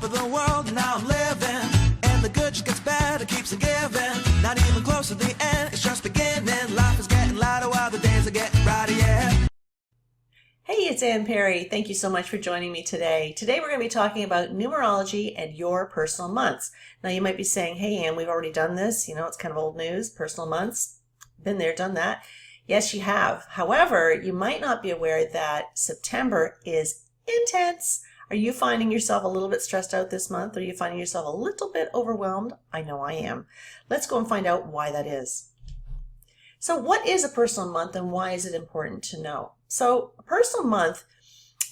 of the world, now I'm living. And the good just gets better, keeps on giving. Not even close to the end, it's just beginning. Life is getting lighter while the days are getting brighter, yeah. Hey, it's Ann Perry. Thank you so much for joining me today. Today we're going to be talking about numerology and your personal months. Now you might be saying, hey Ann, we've already done this. You know, it's kind of old news, personal months. Been there, done that. Yes, you have. However, you might not be aware that September is intense. Are you finding yourself a little bit stressed out this month? Are you finding yourself a little bit overwhelmed? I know I am. Let's go and find out why that is. So what is a personal month and why is it important to know? So a personal month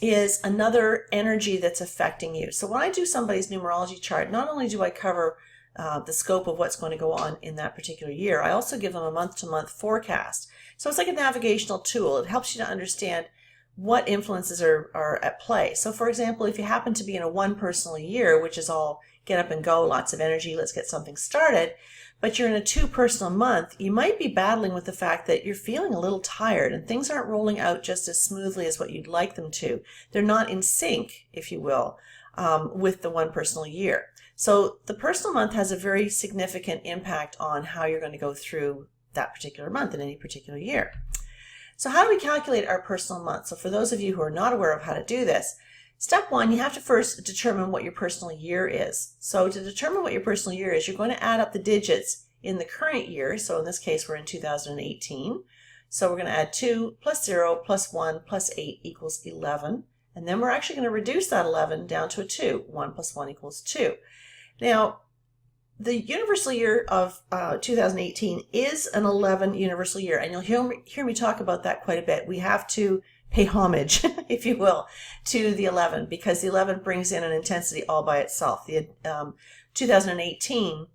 is another energy that's affecting you. So when I do somebody's numerology chart, not only do I cover the scope of what's going to go on in that particular year, I also give them a month-to-month forecast. So it's like a navigational tool. It helps you to understand what influences are at play. So for example, if you happen to be in a one personal year, which is all get up and go, lots of energy, let's get something started, but you're in a two personal month, you might be battling with the fact that you're feeling a little tired and things aren't rolling out just as smoothly as what you'd like them to. They're not in sync, if you will, with the one personal year. So the personal month has a very significant impact on how you're going to go through that particular month in any particular year. So how do we calculate our personal month? So for those of you who are not aware of how to do this, step one, you have to first determine what your personal year is. So to determine what your personal year is, you're going to add up the digits in the current year. So in this case, we're in 2018. So we're going to add 2 plus 0 plus 1 plus 8 equals 11. And then we're actually going to reduce that 11 down to a 2. 1 plus 1 equals 2. Now, the universal year of 2018 is an 11 universal year. And you'll hear me talk about that quite a bit. We have to pay homage, if you will, to the 11 because the 11 brings in an intensity all by itself. The 2018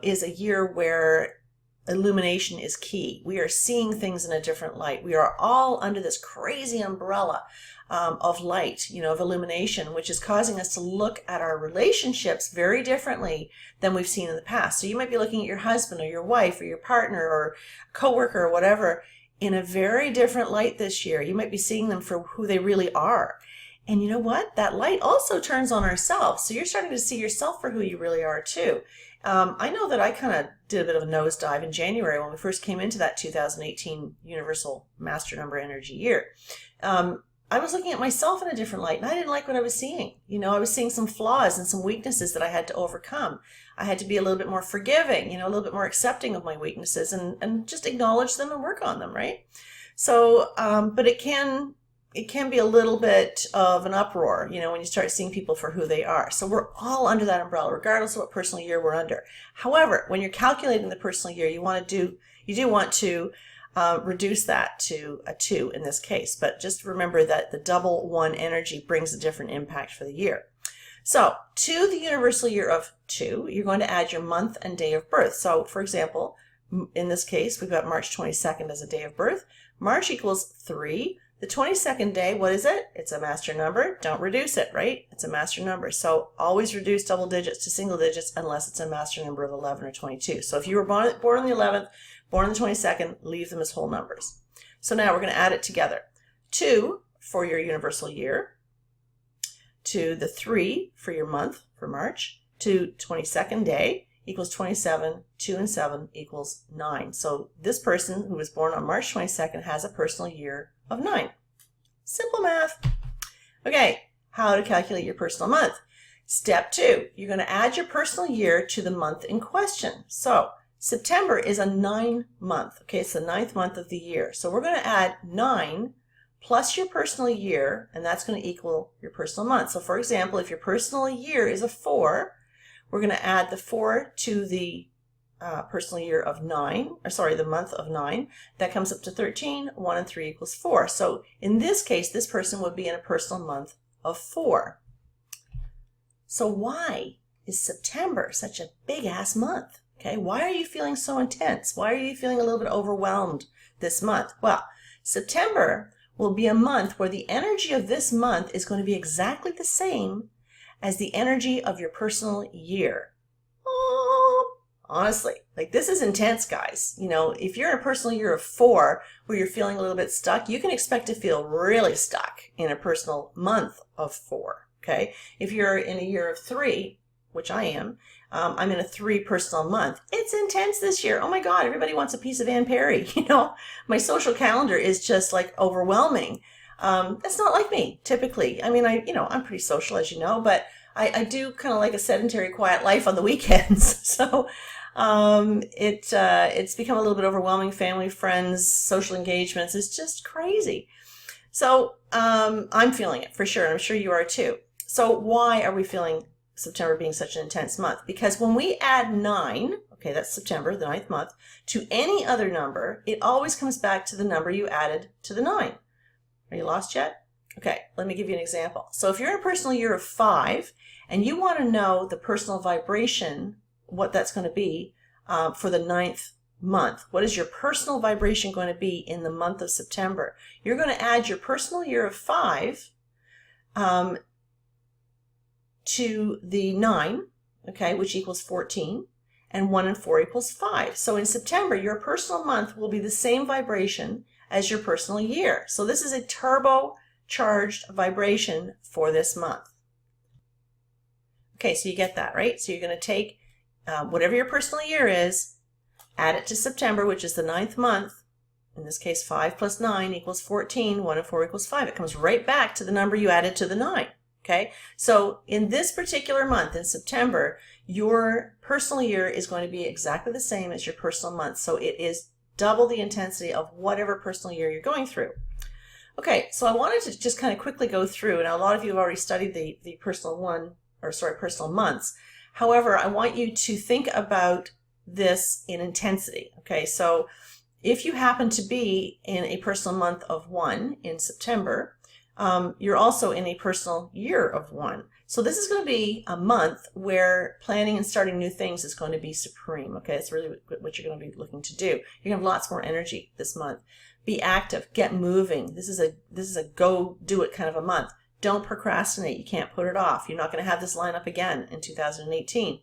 is a year where illumination is key. We are seeing things in a different light. We are all under this crazy umbrella of light, of illumination, which is causing us to look at our relationships very differently than we've seen in the past. So you might be looking at your husband or your wife or your partner or coworker or whatever in a very different light this year. You might be seeing them for who they really are. And you know what? That light also turns on ourselves. So you're starting to see yourself for who you really are too. I know that I kind of did a bit of a nosedive in January when we first came into that 2018 Universal Master Number Energy year. I was looking at myself in a different light and I didn't like what I was seeing. I was seeing some flaws and some weaknesses that I had to overcome. I had to be a little bit more forgiving, a little bit more accepting of my weaknesses and just acknowledge them and work on them, right? So, but it can be a little bit of an uproar, when you start seeing people for who they are. So we're all under that umbrella, regardless of what personal year we're under. However, when you're calculating the personal year, you do want to reduce that to a 2 in this case. But just remember that the double 1 energy brings a different impact for the year. So to the universal year of 2, you're going to add your month and day of birth. So for example, in this case, we've got March 22nd as a day of birth. March equals 3. The 22nd day, what is it? It's a master number. Don't reduce it, right? It's a master number. So always reduce double digits to single digits unless it's a master number of 11 or 22. So if you were born on the 11th, born on the 22nd, leave them as whole numbers. So now we're going to add it together. 2 for your universal year, to the 3 for your month for March, to 22nd day equals 27, 2 and 7 equals 9. So this person who was born on March 22nd has a personal year of 9. Simple math. Okay, how to calculate your personal month. Step 2, you're going to add your personal year to the month in question. So September is a 9 month. Okay, it's the 9th month of the year. So we're going to add 9 plus your personal year, and that's going to equal your personal month. So for example, if your personal year is a 4, we're going to add the 4 to the personal year of 9, or sorry, the month of 9. That comes up to 13. 1 and 3 equals 4. So in this case, this person would be in a personal month of 4. So why is September such a big-ass month? Okay, why are you feeling so intense? Why are you feeling a little bit overwhelmed this month? Well, September will be a month where the energy of this month is going to be exactly the same as the energy of your personal year. Honestly, like this is intense, guys. If you're in a personal year of 4 where you're feeling a little bit stuck, you can expect to feel really stuck in a personal month of 4. okay? If you're in a year of 3, which I am, I'm in a 3 personal month. It's intense this year. Oh my God, everybody wants a piece of Ann Perry. My social calendar is just like overwhelming. That's not like me typically. I mean, I'm pretty social, as you know, but I do kind of like a sedentary, quiet life on the weekends. So it's become a little bit overwhelming. Family, friends, social engagements. It's just crazy. So I'm feeling it for sure. And I'm sure you are too. So why are we feeling September being such an intense month? Because when we add 9, okay, that's September, the 9th month, to any other number, it always comes back to the number you added to the 9. Are you lost yet? Okay, let me give you an example. So if you're in a personal year of 5 and you want to know the personal vibration, what that's going to be for the 9th month, what is your personal vibration going to be in the month of September? You're going to add your personal year of 5 to the 9, okay, which equals 14, and 1 and 4 equals 5. So in September, your personal month will be the same vibration as your personal year. So this is a turbocharged vibration for this month. Okay, so you get that, right? So you're going to take whatever your personal year is, add it to September, which is the 9th month. In this case, 5 plus 9 equals 14, 1 and 4 equals 5. It comes right back to the number you added to the 9. Okay, so in this particular month, in September, your personal year is going to be exactly the same as your personal month. So it is double the intensity of whatever personal year you're going through. Okay, so I wanted to just kind of quickly go through. Now, a lot of you have already studied the personal months. However, I want you to think about this in intensity. Okay, so if you happen to be in a personal month of 1 in September, you're also in a personal year of 1. So this is going to be a month where planning and starting new things is going to be supreme. Okay, it's really what you're going to be looking to do. You're going to have lots more energy this month. Be active, get moving. This is a go do it kind of a month. Don't procrastinate. You can't put it off. You're not going to have this line up again in 2018.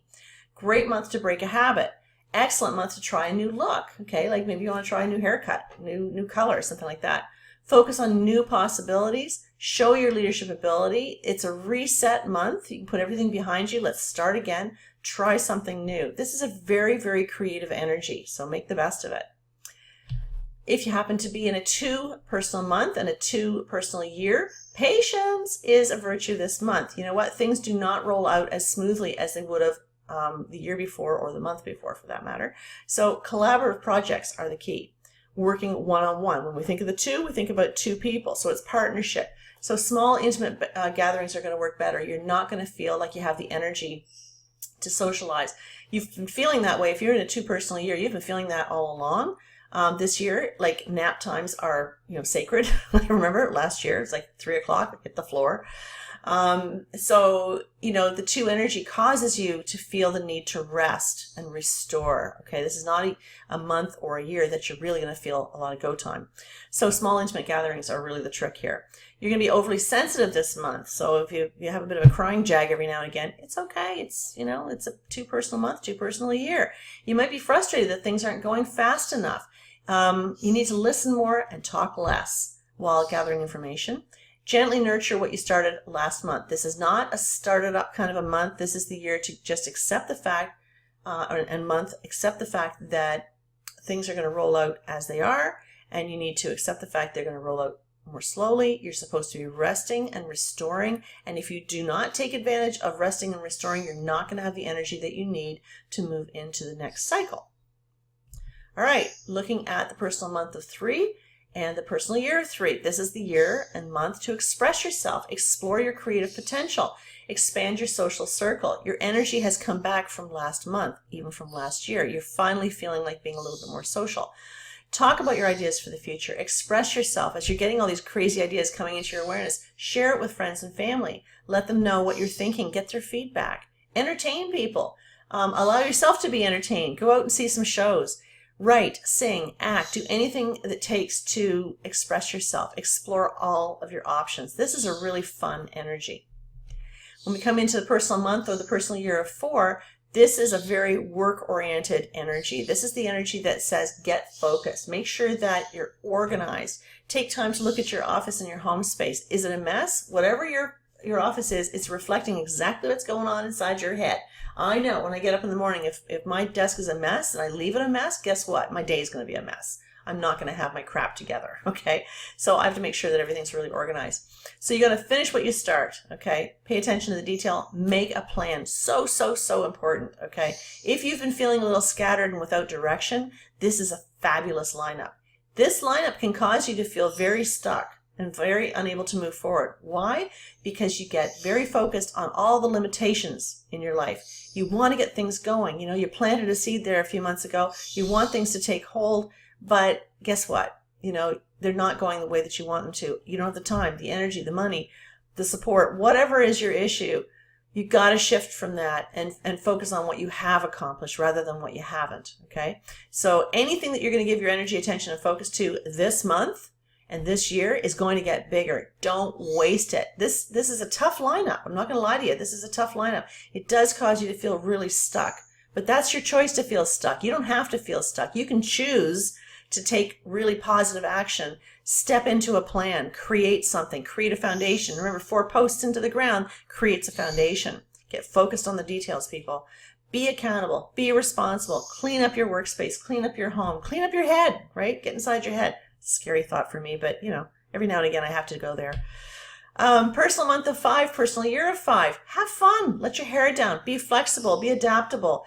Great month to break a habit. Excellent month to try a new look. Okay, like maybe you want to try a new haircut, new color, something like that. Focus on new possibilities. Show your leadership ability. It's a reset month. You can put everything behind you. Let's start again. Try something new. This is a very, very creative energy, so make the best of it. If you happen to be in a 2 personal month and a 2 personal year, patience is a virtue this month. You know what? Things do not roll out as smoothly as they would have the year before or the month before, for that matter. So collaborative projects are the key. Working one-on-one. When we think of the 2, we think about 2 people. So it's partnership. So small, intimate gatherings are going to work better. You're not going to feel like you have the energy to socialize. You've been feeling that way. If you're in a 2 personal year, you've been feeling that all along. This year, like nap times are, sacred. I remember last year, it's like 3 o'clock, hit the floor. So, the 2 energy causes you to feel the need to rest and restore. Okay, this is not a month or a year that you're really going to feel a lot of go time. So small intimate gatherings are really the trick here. You're going to be overly sensitive this month. So if you have a bit of a crying jag every now and again, it's okay. It's a 2 personal month, 2 personal year. You might be frustrated that things aren't going fast enough. You need to listen more and talk less while gathering information. Gently nurture what you started last month. This is not a started up kind of a month. This is the year to just accept the fact, accept the fact that things are going to roll out as they are, and you need to accept the fact they're going to roll out more slowly. You're supposed to be resting and restoring, and if you do not take advantage of resting and restoring, you're not going to have the energy that you need to move into the next cycle. All right, looking at the personal month of 3 and the personal year of 3. This is the year and month to express yourself, explore your creative potential, expand your social circle. Your energy has come back from last month, even from last year. You're finally feeling like being a little bit more social. Talk about your ideas for the future. Express yourself. As you're getting all these crazy ideas coming into your awareness, share it with friends and family. Let them know what you're thinking. Get their feedback. Entertain people. Allow yourself to be entertained. Go out and see some shows. Write, sing, act, do anything that it takes to express yourself. Explore all of your options. This is a really fun energy. When we come into the personal month or the personal year of 4, this is a very work-oriented energy. This is the energy that says get focused. Make sure that you're organized. Take time to look at your office and your home space. Is it a mess? Whatever your your office is, it's reflecting exactly what's going on inside your head. I know when I get up in the morning, if my desk is a mess and I leave it a mess, guess what? My day is going to be a mess. I'm not going to have my crap together, okay? So I have to make sure that everything's really organized. So you got to finish what you start, okay? Pay attention to the detail. Make a plan. So, so, so important, okay? If you've been feeling a little scattered and without direction, this is a fabulous lineup. This lineup can cause you to feel very stuck and very unable to move forward. Why? Because you get very focused on all the limitations in your life. You want to get things going. You know, you planted a seed there a few months ago. You want things to take hold, but guess what? You know, they're not going the way that you want them to. You don't have the time, the energy, the money, the support, whatever is your issue. You got to shift from that and focus on what you have accomplished rather than what you haven't, okay? So anything that you're going to give your energy, attention, and focus to this month and this year is going to get bigger. Don't waste it. This is a tough lineup. I'm not going to lie to you. This is a tough lineup. It does cause you to feel really stuck, but that's your choice to feel stuck. You don't have to feel stuck. You can choose to take really positive action, step into a plan, create something, create a foundation. Remember, 4 posts into the ground creates a foundation. Get focused on the details, people. Be accountable, be responsible, clean up your workspace, clean up your home, clean up your head, right? Get inside your head. Scary thought for me, but you know, every now and again I have to go there. Personal month of 5, personal year of 5. Have fun. Let your hair down. Be flexible. Be adaptable.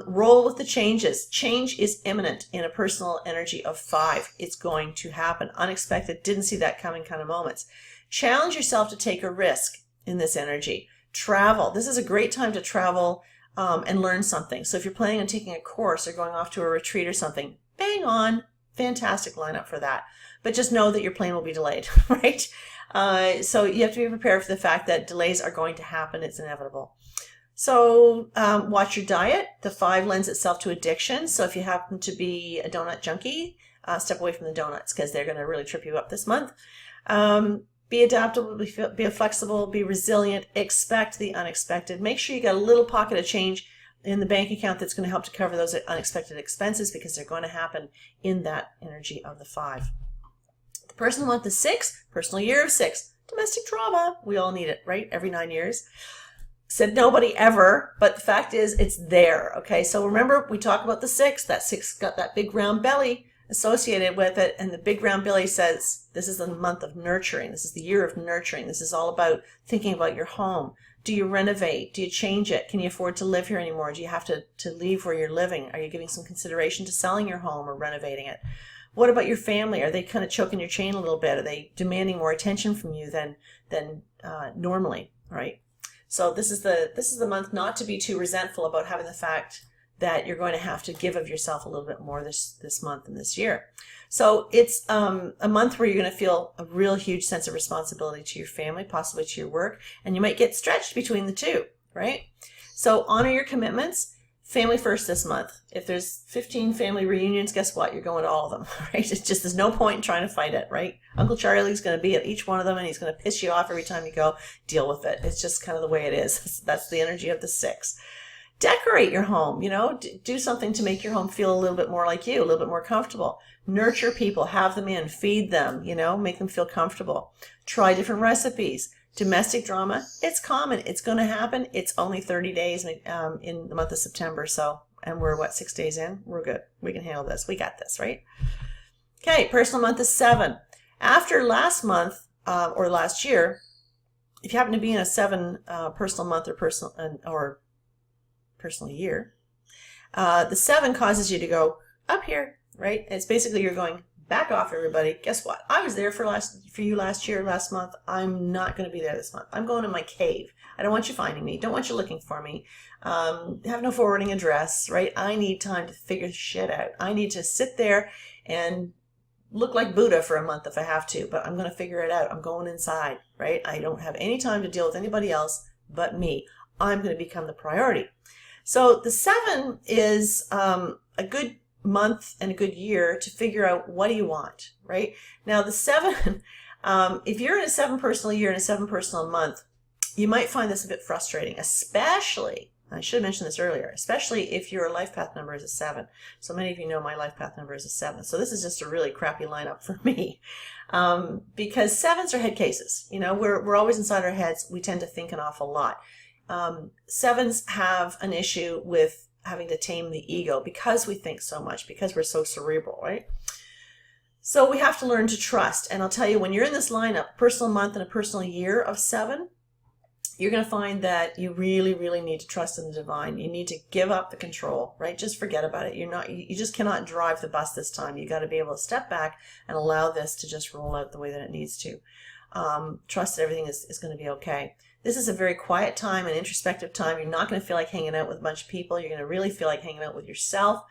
Roll with the changes. Change is imminent in a personal energy of 5. It's going to happen. Unexpected, didn't see that coming kind of moments. Challenge yourself to take a risk in this energy. Travel. This is a great time to travel and learn something. So if you're planning on taking a course or going off to a retreat or something, bang on. Fantastic lineup for that. But just know that your plane will be delayed, right? So you have to be prepared for the fact that delays are going to happen. It's inevitable. So watch your diet. The 5 lends itself to addiction. So if you happen to be a donut junkie, step away from the donuts because they're going to really trip you up this month. Be adaptable, be flexible, be resilient, expect the unexpected. Make sure you got a little pocket of change in the bank account that's going to help to cover those unexpected expenses because they're going to happen in that energy of the 5. The personal month is 6, personal year of 6. Domestic drama. We all need it, right? Every 9 years. Said nobody ever, but the fact is it's there, okay? So remember, we talk about the 6. That 6 got that big round belly associated with it, and the big round belly says this is the month of nurturing. This is the year of nurturing. This is all about thinking about your home. Do you renovate? Do you change it? Can you afford to live here anymore? Do you have to leave where you're living? Are you giving some consideration to selling your home or renovating it? What about your family? Are they kind of choking your chain a little bit? Are they demanding more attention from you than normally, right? So this is the month not to be too resentful about having the fact that you're going to have to give of yourself a little bit more this month and this year. So it's a month where you're going to feel a real huge sense of responsibility to your family, possibly to your work, and you might get stretched between the two, right? So honor your commitments. Family first this month. If there's 15 family reunions, guess what? You're going to all of them, right? It's just, there's no point in trying to fight it, right? Uncle Charlie's going to be at each one of them and he's going to piss you off every time you go. Deal with it. It's just kind of the way it is. That's the energy of the 6. Decorate your home, you know, do something to make your home feel a little bit more like you, a little bit more comfortable. Nurture people, have them in, feed them, you know, make them feel comfortable. Try different recipes. Domestic drama, it's common. It's going to happen. It's only 30 days in the month of September. So, and we're 6 days in? We're good. We can handle this. We got this, right? Okay, personal month is 7. After last month or last year, if you happen to be in a 7 personal month or personal year, the 7 causes you to go up here, right? And it's basically you're going back off, everybody. Guess what? I was there for you last year, last month. I'm not going to be there this month. I'm going to my cave. I don't want you finding me. Don't want you looking for me. Have no forwarding address, right? I need time to figure shit out. I need to sit there and look like Buddha for a month if I have to, but I'm going to figure it out. I'm going inside, right? I don't have any time to deal with anybody else but me. I'm going to become the priority. So the 7 is a good month and a good year to figure out what do you want, right? Now the 7, if you're in a 7 personal year and a 7 personal month, you might find this a bit frustrating, especially I should have mentioned this earlier, especially if your life path number is a 7. So many of you know my life path number is a 7. So this is just a really crappy lineup for me. Because 7s are head cases. You know, we're always inside our heads. We tend to think an awful lot. 7s have an issue with having to tame the ego because we think so much, because we're so cerebral, right? So we have to learn to trust. And I'll tell you, when you're in this lineup, personal month and a personal year of 7, you're going to find that you really, really need to trust in the divine. You need to give up the control, right? Just forget about it. You just cannot drive the bus this time. You got to be able to step back and allow this to just roll out the way that it needs to. Trust that everything is going to be okay. This is a very quiet time, an introspective time. You're not going to feel like hanging out with a bunch of people. You're going to really feel like hanging out with yourself.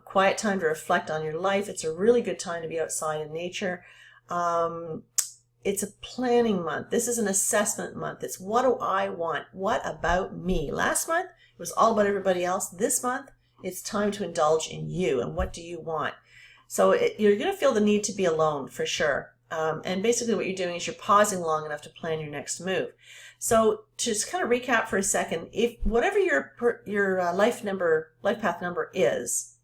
Quiet time to reflect on your life. It's a really good time to be outside in nature. It's a planning month. This is an assessment month. It's what do I want? What about me? Last month, it was all about everybody else. This month, it's time to indulge in you and what do you want? So you're going to feel the need to be alone for sure. And basically what you're doing is you're pausing long enough to plan your next move. So to just kind of recap for a second, if whatever your life path number is,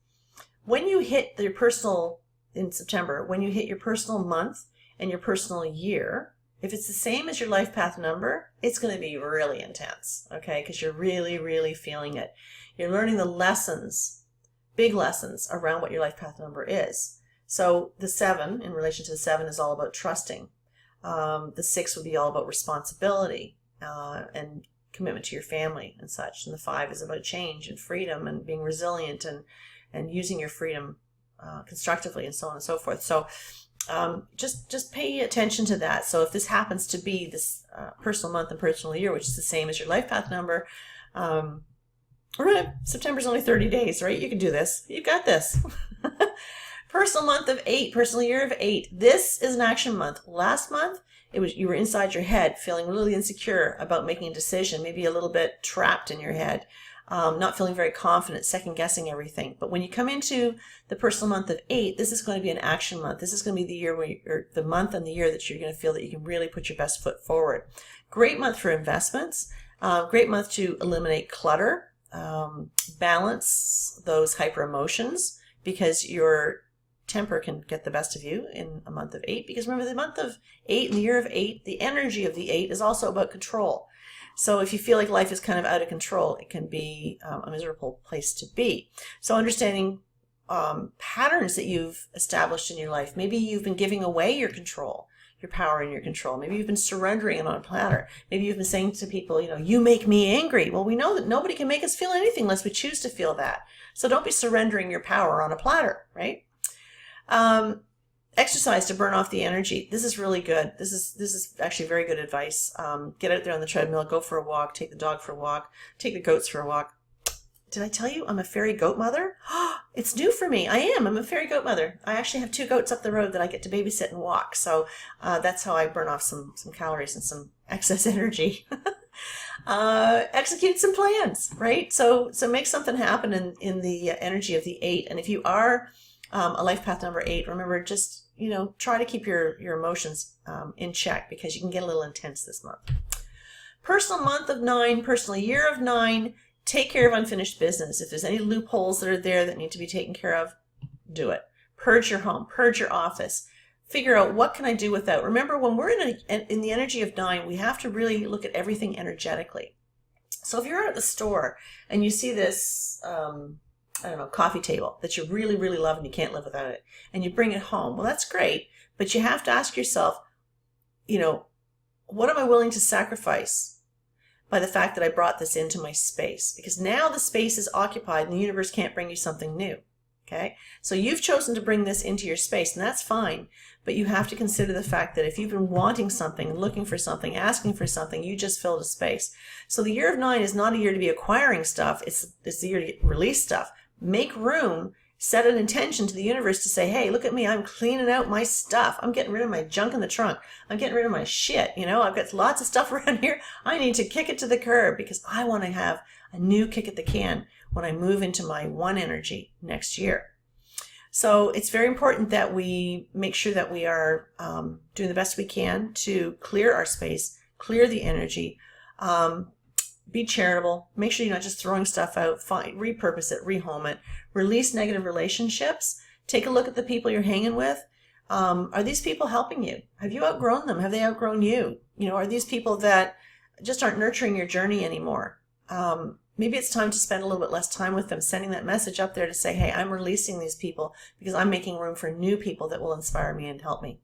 when you hit your personal, in September, when you hit your personal month and your personal year, if it's the same as your life path number, it's going to be really intense, okay? Because you're really, really feeling it. You're learning the lessons, big lessons around what your life path number is. So the 7, in relation to the 7, is all about trusting. The 6 would be all about responsibility and commitment to your family and such. And the 5 is about change and freedom and being resilient and using your freedom constructively and so on and so forth. So just pay attention to that. So if this happens to be this personal month and personal year, which is the same as your life path number, September's only 30 days, right? You can do this. You've got this. Personal month of 8, personal year of 8. This is an action month. Last month, you were inside your head, feeling really insecure about making a decision, maybe a little bit trapped in your head, not feeling very confident, second guessing everything. But when you come into the personal month of 8, this is going to be an action month. This is going to be the year or the month and the year that you're going to feel that you can really put your best foot forward. Great month for investments. Great month to eliminate clutter, balance those hyper emotions, because your temper can get the best of you in a month of 8. Because remember, the month of 8 and the year of 8, the energy of the 8 is also about control. So if you feel like life is kind of out of control, it can be a miserable place to be. So understanding patterns that you've established in your life. Maybe you've been giving away your control, your power and your control. Maybe you've been surrendering it on a platter. Maybe you've been saying to people, you make me angry. Well, we know that nobody can make us feel anything unless we choose to feel that. So don't be surrendering your power on a platter, right? Exercise to burn off the energy. This is really good. This is actually very good advice. Get out there on the treadmill, go for a walk, take the dog for a walk, take the goats for a walk. Did I tell you I'm a fairy goat mother? It's new for me. I'm a fairy goat mother. I actually have 2 goats up the road that I get to babysit and walk. So that's how I burn off some calories and some excess energy. Execute some plans, right? So make something happen in the energy of the 8. And if you are a life path number 8, remember, just try to keep your emotions in check, because you can get a little intense this month. Personal month of 9, personal year of 9. Take care of unfinished business. If there's any loopholes that are there that need to be taken care of, do it. Purge your home, purge your office. Figure out, what can I do without? Remember, when we're in the energy of 9, we have to really look at everything energetically. So if you're out at the store and you see this coffee table that you really, really love and you can't live without it, and you bring it home, well, that's great, but you have to ask yourself, what am I willing to sacrifice by the fact that I brought this into my space? Because now the space is occupied and the universe can't bring you something new, okay? So you've chosen to bring this into your space, and that's fine, but you have to consider the fact that if you've been wanting something, looking for something, asking for something, you just filled a space. So the year of 9 is not a year to be acquiring stuff, it's the year to release stuff. Make room, set an intention to the universe to say, hey, look at me, I'm cleaning out my stuff. I'm getting rid of my junk in the trunk. I'm getting rid of my shit. I've got lots of stuff around here. I need to kick it to the curb, because I want to have a new kick at the can when I move into my 1 energy next year. So it's very important that we make sure that we are doing the best we can to clear our space, clear the energy, be charitable. Make sure you're not just throwing stuff out. Repurpose it, rehome it. Release negative relationships. Take a look at the people you're hanging with. Are these people helping you? Have you outgrown them? Have they outgrown you? You know, are these people that just aren't nurturing your journey anymore? Maybe it's time to spend a little bit less time with them, sending that message up there to say, hey, I'm releasing these people because I'm making room for new people that will inspire me and help me.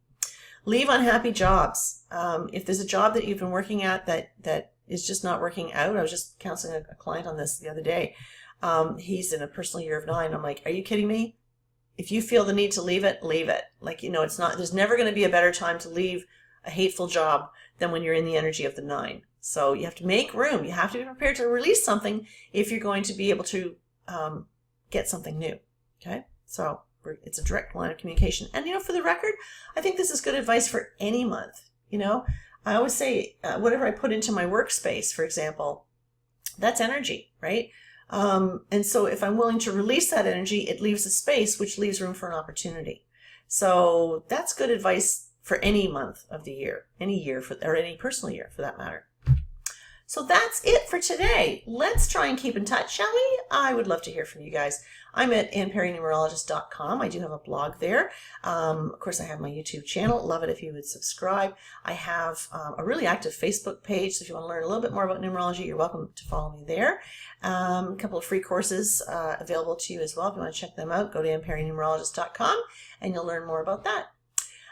Leave unhappy jobs. If there's a job that you've been working at that is just not working out. I was just counseling a client on this the other day. He's in a personal year of 9. I'm like, are you kidding me? If you feel the need to leave it, leave it. Like, you know, it's not, there's never going to be a better time to leave a hateful job than when you're in the energy of the 9. So you have to make room. You have to be prepared to release something if you're going to be able to get something new. Okay? So it's a direct line of communication. And, you know, for the record, I think this is good advice for any month. You know, I always say whatever I put into my workspace, for example, that's energy, right? And so if I'm willing to release that energy, it leaves a space, which leaves room for an opportunity. So that's good advice for any month of the year, any year, or any personal year for that matter. So that's it for today. Let's try and keep in touch, shall we? I would love to hear from you guys. I'm at AnnPerryNumerologist.com. I do have a blog there. Of course, I have my YouTube channel. Love it if you would subscribe. I have a really active Facebook page, so if you want to learn a little bit more about numerology, you're welcome to follow me there. A couple of free courses available to you as well. If you want to check them out, go to AnnPerryNumerologist.com and you'll learn more about that.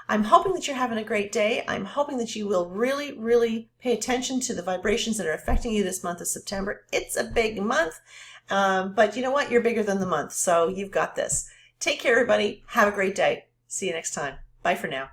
I'm hoping that you're having a great day. I'm hoping that you will really, really pay attention to the vibrations that are affecting you this month of September. It's a big month, but you know what? You're bigger than the month, so you've got this. Take care, everybody. Have a great day. See you next time. Bye for now.